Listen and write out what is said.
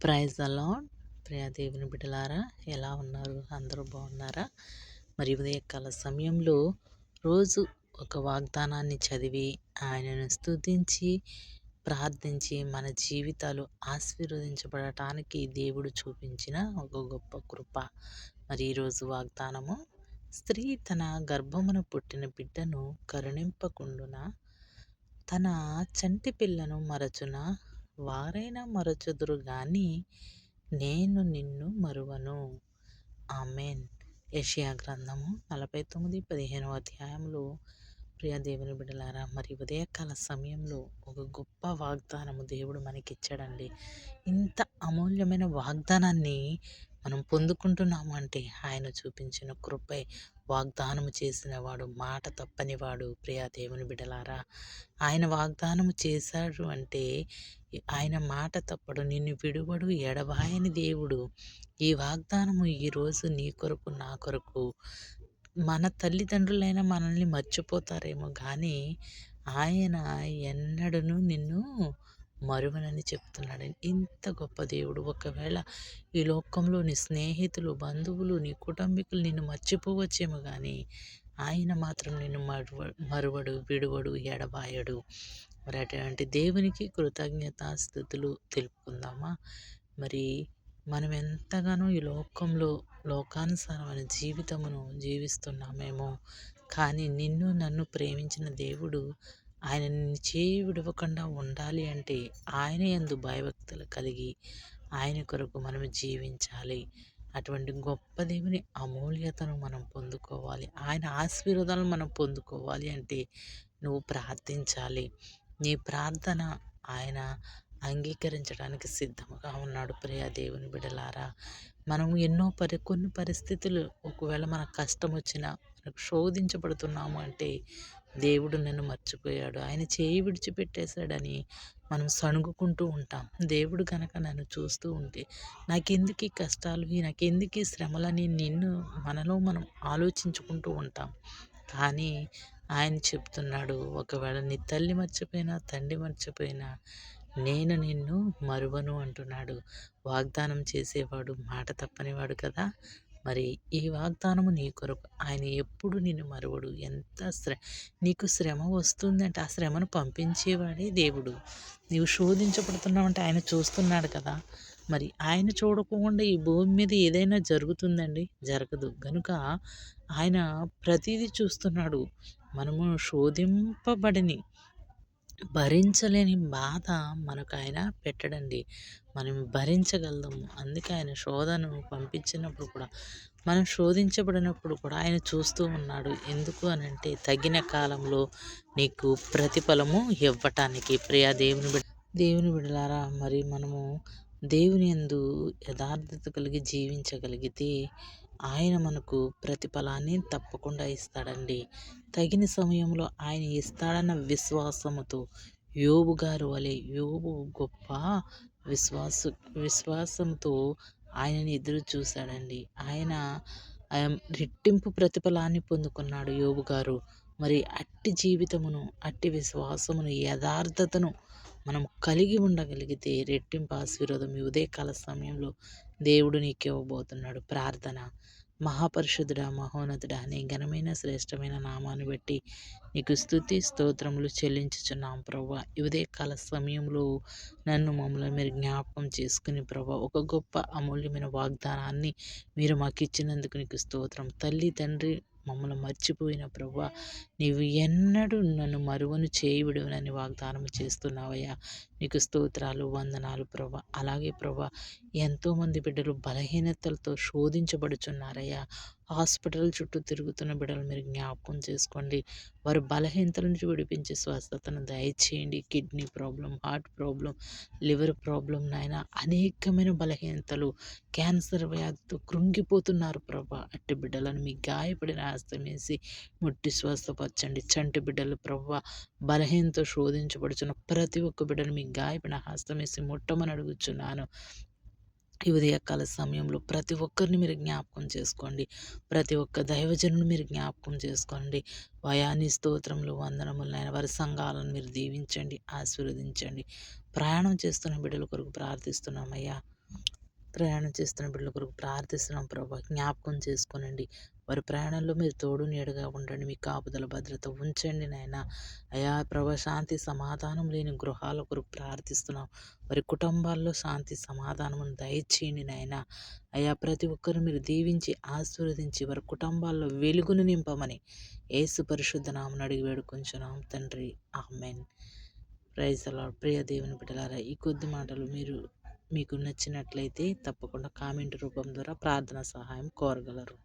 Praise the lord. ప్రియ దేవుని బిడ్డలారా, ఎలా ఉన్నారు? అందరూ బాగున్నారా? మరి ఉదయకాల సమయంలో రోజు ఒక వాగ్దానాన్ని చదివి ఆయనను స్తుతించి ప్రార్థించి మన జీవితాలు ఆశీర్వదించబడటానికి దేవుడు చూపించిన ఒక గొప్ప కృప. మరి ఈరోజు వాగ్దానము: స్త్రీ తన గర్భమున పుట్టిన బిడ్డను కరుణింపకుండునా, తన చంటి పిల్లను మరచున, వారైనా మరచుదురు గాని నేను నిన్ను మరువను. ఆమెన్. యెషయా గ్రంథము 49:15 అధ్యాయంలో ప్రియ దేవుని బిడ్డలారా, మరి ఉదయకాల సమయంలో ఒక గొప్ప వాగ్దానము దేవుడు మనకిచ్చాడండి. ఇంత అమూల్యమైన వాగ్దానాన్ని మనం పొందుకుంటున్నాము అంటే ఆయన చూపించిన కృపే. వాగ్దానము చేసినవాడు మాట తప్పనివాడు. ప్రియ దేవుని బిడ్డలారా, ఆయన వాగ్దానము చేశాడు అంటే ఆయన మాట తప్పడు, నిన్ను విడువడు, ఎడబాయని దేవుడు. ఈ వాగ్దానము ఈరోజు నీ కొరకు నా కొరకు. మన తల్లిదండ్రులైనా మనల్ని మర్చిపోతారేమో కానీ ఆయన ఎన్నడూను నిన్ను మరువనని చెప్తున్నాడు. ఇంత గొప్ప దేవుడు. ఒకవేళ ఈ లోకంలో నీ స్నేహితులు, బంధువులు, నీ కుటుంబీకులు నిన్ను మర్చిపోవచ్చేమో కానీ ఆయన మాత్రం నిన్ను మరువడు, విడువడు, ఎడబాయడు. మరి అటువంటి దేవునికి కృతజ్ఞతాస్తుతులు తెలుపుకుందామా? మరి మనం ఎంతగానో ఈ లోకంలో లోకానుసారమైన జీవితమును జీవిస్తున్నామేమో కానీ నిన్ను నన్ను ప్రేమించిన దేవుడు ఆయన నిన్ను చేయి విడవకుండా ఉండాలి అంటే ఆయన యందు భయభక్తులు కలిగి ఆయన కొరకు మనం జీవించాలి. అటువంటి గొప్ప దేవుని అమూల్యతను మనం పొందుకోవాలి. ఆయన ఆశీర్వాదాలను మనం పొందుకోవాలి అంటే నువ్వు ప్రార్థించాలి. నీ ప్రార్థన ఆయన అంగీకరించడానికి సిద్ధముగా ఉన్నాడు. ప్రియ దేవుని బిడ్డలారా, మనము కొన్ని పరిస్థితులు, ఒకవేళ మనకు కష్టం వచ్చినా, మనకు శోధించబడుతున్నాము అంటే దేవుడు నన్ను మర్చిపోయాడు, ఆయన చేయి విడిచిపెట్టేశాడని మనం సణుగుకుంటూ ఉంటాం. దేవుడు కనుక నన్ను చూస్తూ ఉంటే నాకెందుకు ఈ కష్టాలు, నాకెందుకు ఈ శ్రమలని మనలో మనం ఆలోచించుకుంటూ ఉంటాం. కానీ ఆయన చెప్తున్నాడు, ఒకవేళ నీ తల్లి మర్చిపోయినా, తండ్రి మర్చిపోయినా నేను నిన్ను మరువను అంటున్నాడు. వాగ్దానం చేసేవాడు మాట తప్పనివాడు కదా. మరి ఈ వాగ్దానము నీ కొరకు. ఆయన ఎప్పుడు నిన్ను మరువడు. నీకు శ్రమ వస్తుందంటే ఆ శ్రమను పంపించేవాడే దేవుడు. నీవు శోధించబడుతున్నావంటే ఆయన చూస్తున్నాడు కదా. మరి ఆయన చూడకుండా ఈ భూమి మీద ఏదైనా జరుగుతుందండి? జరగదు. గనుక ఆయన ప్రతిదీ చూస్తున్నాడు. మనము శోధింపబడని భరించలేని బాధ మనకు ఆయన పెట్టడండి. మనం భరించగలము. అందుకే ఆయన శోధనను పంపించినప్పుడు కూడా, మనం శోధించబడినప్పుడు కూడా ఆయన చూస్తూ ఉన్నాడు. ఎందుకు అనంటే తగిన కాలంలో నీకు ప్రతిఫలము ఇవ్వటానికి. ప్రియ దేవుని బిడ్డలారా, మరి మనము దేవుని యందు యథార్థత కలిగి జీవించగలిగితే ఆయన మనకు ప్రతిఫలాన్ని తప్పకుండా ఇస్తాడండి. తగిన సమయంలో ఆయన ఇస్తాడన్న విశ్వాసముతో యోబు గారు వలె, యోబు గొప్ప విశ్వాసంతో ఆయనని ఎదురు చూశాడండి. ఆయన రెట్టింపు ప్రతిఫలాన్ని పొందుకున్నాడు యోబు గారు. మరి అట్టి జీవితమును, అట్టి విశ్వాసమును, యథార్థతను మనం కలిగి ఉండగలిగితే రెట్టింపు ఆశీర్వాదం ఈ ఉదయకాల సమయంలో దేవుడు నీకు ఇవ్వబోతున్నాడు. ప్రార్థన. మహాపరిశుద్ధుడా, మహోన్నతుడా, నీ ఘనమైన శ్రేష్టమైన నామాన్ని బట్టి నీకు స్తుతి స్తోత్రములు చెల్లించుచున్నాం ప్రభువా. ఈ ఉదయకాల సమయంలో మమ్మల్ని మీరు జ్ఞాపకం చేసుకుని ప్రభువా, ఒక గొప్ప అమూల్యమైన వాగ్దానాన్ని మీరు మాకు ఇచ్చినందుకు నీకు స్తోత్రం. తల్లి తండ్రి మమ్మల్ని మర్చిపోయిన ప్రభువా, నీవు ఎన్నడూ నన్ను మరువను, చేయి విడువనని వాగ్దానం చేస్తున్నావయ్యా. నీకు స్తోత్రాలు, వందనాలు ప్రభా. అలాగే ప్రభా, ఎంతోమంది బిడ్డలు బలహీనతలతో శోధించబడుచున్నారయ్యా. హాస్పిటల్ చుట్టూ తిరుగుతున్న బిడ్డలు మీరు జ్ఞాపకం చేసుకోండి. వారు బలహీనతల నుంచి విడిపించి స్వస్థతను దయచేయండి. Kidney problem, heart problem, liver problem, నాయన అనేకమైన బలహీనతలు, క్యాన్సర్ వ్యాధితో కృంగిపోతున్నారు ప్రభా. అట్టి బిడ్డలను మీ గాయపడిన హస్తం వేసి ముట్టి స్వస్థపరచండి. చంటి బిడ్డలు ప్రభా, బలహీనతో శోధించబడుచున్న ప్రతి ఒక్క బిడ్డను మీ గాయపడిన హస్తం వేసి ముట్టమని అడుగుచున్నాను. ఈ ఉదయకాల సమయంలో ప్రతి ఒక్కరిని మీరు జ్ఞాపకం చేసుకోండి. ప్రతి ఒక్క దైవజనుని మీరు జ్ఞాపకం చేసుకోండి. వయాని స్తోత్రములు, వందనములు అయిన వారి సంఘాలను మీరు దీవించండి, ఆశీర్వదించండి. ప్రయాణం చేస్తున్న బిడ్డల కొరకు ప్రార్థిస్తున్నామయ్యా. ప్రయాణం చేస్తున్న బిడ్డల కొరకు ప్రార్థిస్తున్నాం ప్రభా. జ్ఞాపకం చేసుకోనండి. వారి ప్రయాణంలో మీరు తోడు నీడగా ఉండండి. మీ కాపుదల భద్రత ఉంచండి నాయన. అయా ప్రభా, శాంతి సమాధానం లేని గృహాల కొరకు ప్రార్థిస్తున్నాం. వారి కుటుంబాల్లో శాంతి సమాధానమును దయచేయండి నాయన. అయా ప్రతి ఒక్కరు మీరు దీవించి ఆశీర్వదించి వారి కుటుంబాల్లో వెలుగును నింపమని యేసు పరిశుద్ధ నామమున అడిగి వేడుకొంచున్నాం తండ్రి. ఆమేన్. Praise the lord. ప్రియ దేవుని బిడ్డలారా, ఈ కొద్ది మాటలు మీకు నచ్చినట్లయితే తప్పకుండా కామెంట్ రూపం ద్వారా ప్రార్థన సహాయం కోరగలరు.